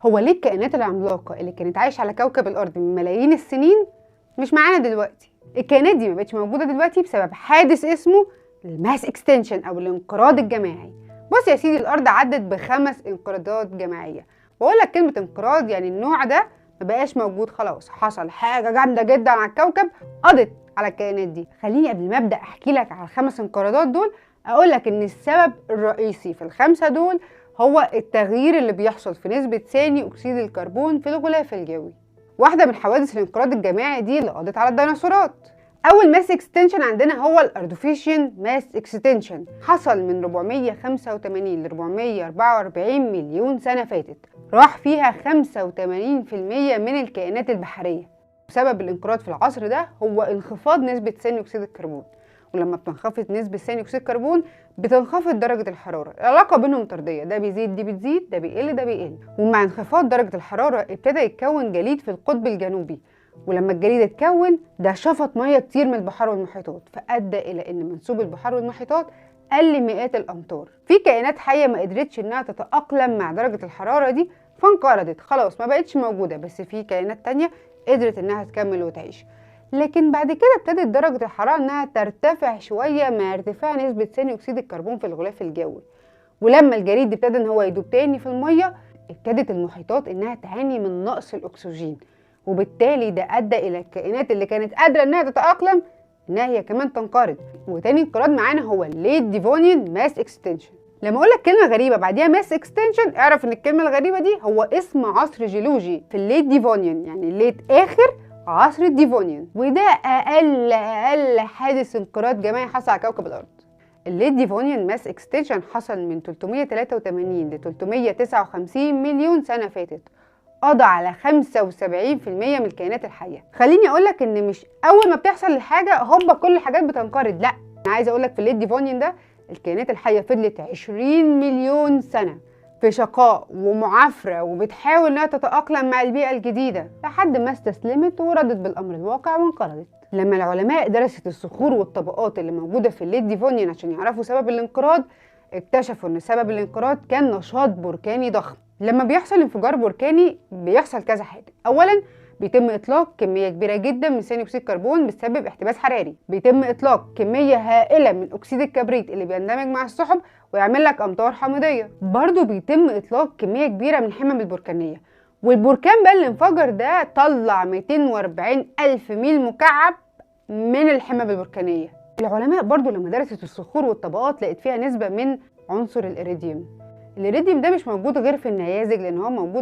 هو ليه الكائنات العملاقة اللي كانت عايشة على كوكب الأرض من ملايين السنين مش معانا دلوقتي؟ الكائنات دي ما بقتش موجودة دلوقتي بسبب حادث اسمه الماس اكستنشن أو الانقراض الجماعي. بص يا سيدي، الأرض عدت ب5 انقراضات جماعية، وأقول لك كلمة انقراض يعني النوع ده ما بقاش موجود خلاص، حصل حاجة جامدة جدا على الكوكب قضت على الكائنات دي. خليني قبل ما أبدأ أحكي لك على ال5 انقراضات دول أقول لك إن السبب الرئيسي في ال5 دول هو التغيير اللي بيحصل في نسبة ثاني أكسيد الكربون في الغلاف الجوي. واحدة من حوادث الانقراض الجماعي دي اللي قضت على الديناصورات. أول ماس اكستنشن عندنا هو الأردوفيشن ماس اكستنشن، حصل من 485 ل 444 مليون سنة فاتت، راح فيها 85% من الكائنات البحرية. سبب الانقراض في العصر ده هو انخفاض نسبة ثاني أكسيد الكربون، ولما بتنخفض نسبة ثاني أكسيد الكربون بتنخفض درجة الحرارة. العلاقة بينهم طردية، ده بيزيد دي بتزيد، ده بيقل ده بيقل. ومع انخفاض درجة الحرارة ابتدى يتكون جليد في القطب الجنوبي، ولما الجليد اتكون ده شفط مية تطير من البحار والمحيطات، فأدى إلى إن منسوب البحار والمحيطات قل مئات الأمتار. في كائنات حية ما قدرتش إنها تتأقلم مع درجة الحرارة دي فانقرضت خلاص، ما بقتش موجودة، بس في كائنات تانية قدرت إنها تكمل وتعيش. لكن بعد كده ابتدت درجة الحرارة انها ترتفع شوية مع ارتفاع نسبة ثاني اكسيد الكربون في الغلاف الجوي، ولما الجليد ابتدى ان هو يدوب تاني في المية ابتدت المحيطات انها تعاني من نقص الاكسجين، وبالتالي ده ادى الى الكائنات اللي كانت قادرة انها تتأقلم انها هي كمان تنقرض. وتاني انقراض معانا هو الليت ديفونيان ماس اكستنشن. لما اقول لك كلمة غريبة بعديها ماس اكستنشن اعرف ان الكلمة الغريبة دي هو اسم عصر جيولوجي في الليت ديفونيان، يعني الليت اخر عصر الديفونيان، وده اقل حادث انقراض جماعي حصل على كوكب الارض. الليت ديفونيان ماس اكستنشن حصل من 383 ل 359 مليون سنه فاتت، قضى على 75% من الكائنات الحيه. خليني اقول لك ان مش اول ما بتحصل الحاجه هوبا كل الحاجات بتنقرض، لا، انا عايزه اقول لك في الليت ديفونيان ده الكائنات الحيه فضلت 20 مليون سنه في شقاء ومعافرة وبتحاول انها تتأقلم مع البيئة الجديدة لحد ما استسلمت وردت بالأمر الواقع وانقرضت. لما العلماء درست الصخور والطبقات اللي موجودة في الليت ديفونيان عشان يعرفوا سبب الانقراض، اكتشفوا ان سبب الانقراض كان نشاط بركاني ضخم. لما بيحصل انفجار بركاني بيحصل كذا حاجة. اولا بيتم اطلاق كميه كبيره جدا من ثاني اكسيد الكربون بسبب احتباس حراري، بيتم اطلاق كميه هائله من اكسيد الكبريت اللي بيندمج مع السحب ويعمل لك امطار حامضيه. برضو بيتم اطلاق كميه كبيره من الحمم البركانيه، والبركان بقى اللي انفجر ده طلع 240 الف ميل مكعب من الحمم البركانيه. العلماء برضو لما درست الصخور والطبقات لقيت فيها نسبه من عنصر الإيريديوم. الإيريديوم ده مش موجود غير في النيازك لان هو موجود